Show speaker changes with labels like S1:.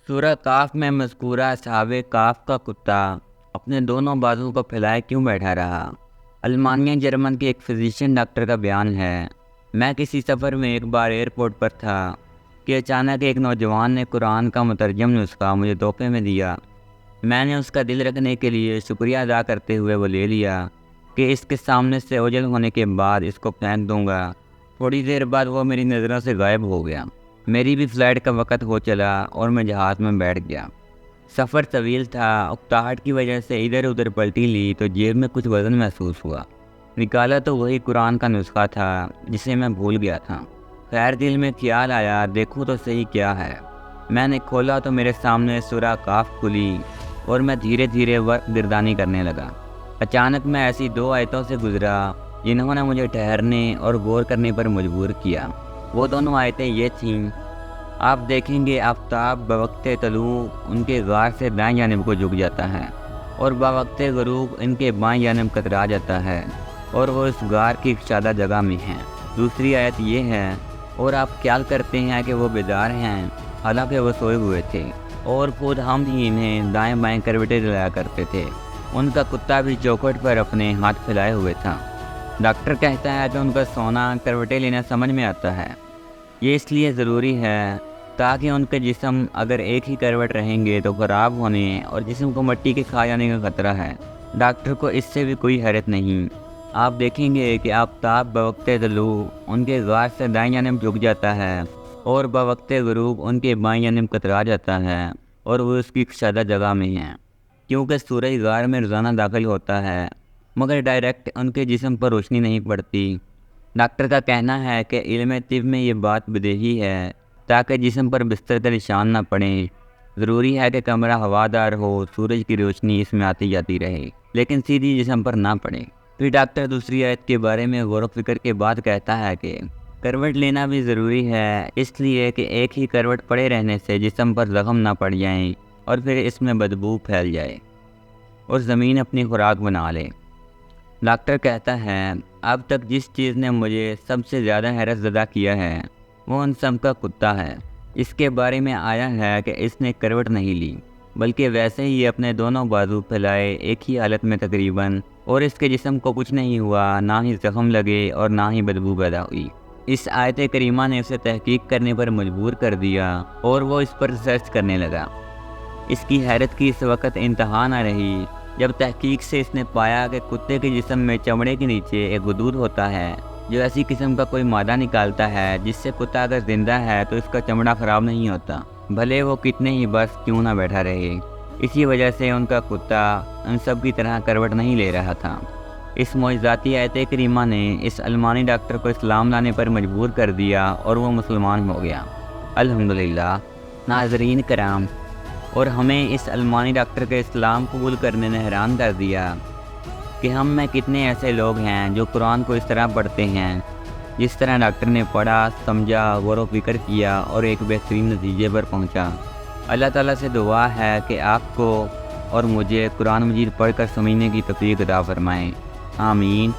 S1: سورہ کاف میں مذکورہ اصحاب کاف کا کتا اپنے دونوں بازو کو پھیلائے کیوں بیٹھا رہا؟ المانیہ جرمن کے ایک فزیشین ڈاکٹر کا بیان ہے۔ میں کسی سفر میں ایک بار ایئرپورٹ پر تھا کہ اچانک ایک نوجوان نے قرآن کا مترجم نسخہ مجھے تحفے میں دیا۔ میں نے اس کا دل رکھنے کے لیے شکریہ ادا کرتے ہوئے وہ لے لیا کہ اس کے سامنے سے اوجھل ہونے کے بعد اس کو پھینک دوں گا۔ تھوڑی دیر بعد وہ میری نظروں سے غائب ہو گیا۔ میری بھی فلائٹ کا وقت ہو چلا اور میں جہاز میں بیٹھ گیا۔ سفر طویل تھا۔ اکتاہٹ کی وجہ سے ادھر ادھر پلٹی لی تو جیب میں کچھ وزن محسوس ہوا۔ نکالا تو وہی قرآن کا نسخہ تھا جسے میں بھول گیا تھا۔ خیر دل میں خیال آیا دیکھوں تو صحیح کیا ہے۔ میں نے کھولا تو میرے سامنے سورہ کاف کھلی اور میں دھیرے دھیرے گردانی کرنے لگا۔ اچانک میں ایسی دو آیتوں سے گزرا جنہوں نے مجھے ٹھہرنے اور غور کرنے پر مجبور کیا۔ وہ دونوں آیتیں یہ تھیں: آپ دیکھیں گے آفتاب بوقت طلوع ان کے غار سے دائیں جانب کو جھک جاتا ہے اور بوقت غروب ان کے بائیں جانب کترا جاتا ہے اور وہ اس غار کی کشادہ جگہ میں ہیں۔ دوسری آیت یہ ہے: اور آپ خیال کرتے ہیں کہ وہ بیدار ہیں حالانکہ وہ سوئے ہوئے تھے اور خود ہم ہی انہیں دائیں بائیں کروٹیں دلایا کرتے تھے۔ ان کا کتا بھی چوکھٹ پر اپنے ہاتھ پھیلائے ہوئے تھا۔ ڈاکٹر کہتا ہے کہ ان کا سونا کروٹیں لینا سمجھ میں آتا ہے۔ یہ اس لیے ضروری ہے تاکہ ان کے جسم اگر ایک ہی کروٹ رہیں گے تو خراب ہونے اور جسم کو مٹی کے کھا جانے کا خطرہ ہے۔ ڈاکٹر کو اس سے بھی کوئی حیرت نہیں۔ آپ دیکھیں گے کہ آفتاب بوقت طلوع ان کے غار سے دائیں جانب جھک جاتا ہے اور بوقت غروب ان کے بائیں جانب کترا جاتا ہے اور وہ اس کی کشادہ جگہ میں ہیں، کیونکہ سورج غار میں روزانہ داخل ہوتا ہے مگر ڈائریکٹ ان کے جسم پر روشنی نہیں پڑتی۔ ڈاکٹر کا کہنا ہے کہ علم طب میں یہ بات بدیہی ہے تاکہ جسم پر بستر کا نشان نہ پڑے۔ ضروری ہے کہ کمرہ ہوادار ہو، سورج کی روشنی اس میں آتی جاتی رہے لیکن سیدھی جسم پر نہ پڑے۔ پھر ڈاکٹر دوسری آیت کے بارے میں غور و فکر کے بعد کہتا ہے کہ کروٹ لینا بھی ضروری ہے اس لیے کہ ایک ہی کروٹ پڑے رہنے سے جسم پر زخم نہ پڑ جائیں اور پھر اس میں بدبو پھیل جائے اور زمین اپنی خوراک بنا لے۔ ڈاکٹر کہتا ہے اب تک جس چیز نے مجھے سب سے زیادہ حیرت زدہ کیا ہے وہ ان سب کا کتا ہے۔ اس کے بارے میں آیا ہے کہ اس نے کروٹ نہیں لی بلکہ ویسے ہی اپنے دونوں بازو پھیلائے ایک ہی حالت میں تقریباً، اور اس کے جسم کو کچھ نہیں ہوا، نہ ہی زخم لگے اور نہ ہی بدبو پیدا ہوئی۔ اس آیت کریمہ نے اسے تحقیق کرنے پر مجبور کر دیا اور وہ اس پر ریسرچ کرنے لگا۔ اس کی حیرت کی اس وقت انتہا نہ رہی جب تحقیق سے اس نے پایا کہ کتے کے جسم میں چمڑے کے نیچے ایک غدود ہوتا ہے جو ایسی قسم کا کوئی مادہ نکالتا ہے جس سے کتا اگر زندہ ہے تو اس کا چمڑا خراب نہیں ہوتا، بھلے وہ کتنے ہی برس کیوں نہ بیٹھا رہے۔ اسی وجہ سے ان کا کتا ان سب کی طرح کروٹ نہیں لے رہا تھا۔ اس معجزاتی آیت کریمہ نے اس المانی ڈاکٹر کو اسلام لانے پر مجبور کر دیا اور وہ مسلمان ہو گیا۔ الحمدللہ۔ ناظرین کرام، اور ہمیں اس المانی ڈاکٹر کے اسلام قبول کرنے نے حیران کر دیا کہ ہم میں کتنے ایسے لوگ ہیں جو قرآن کو اس طرح پڑھتے ہیں جس طرح ڈاکٹر نے پڑھا، سمجھا، غور و فکر کیا اور ایک بہترین نتیجے پر پہنچا۔ اللہ تعالیٰ سے دعا ہے کہ آپ کو اور مجھے قرآن مجید پڑھ کر سمجھنے کی توفیق عطا فرمائیں۔ آمین۔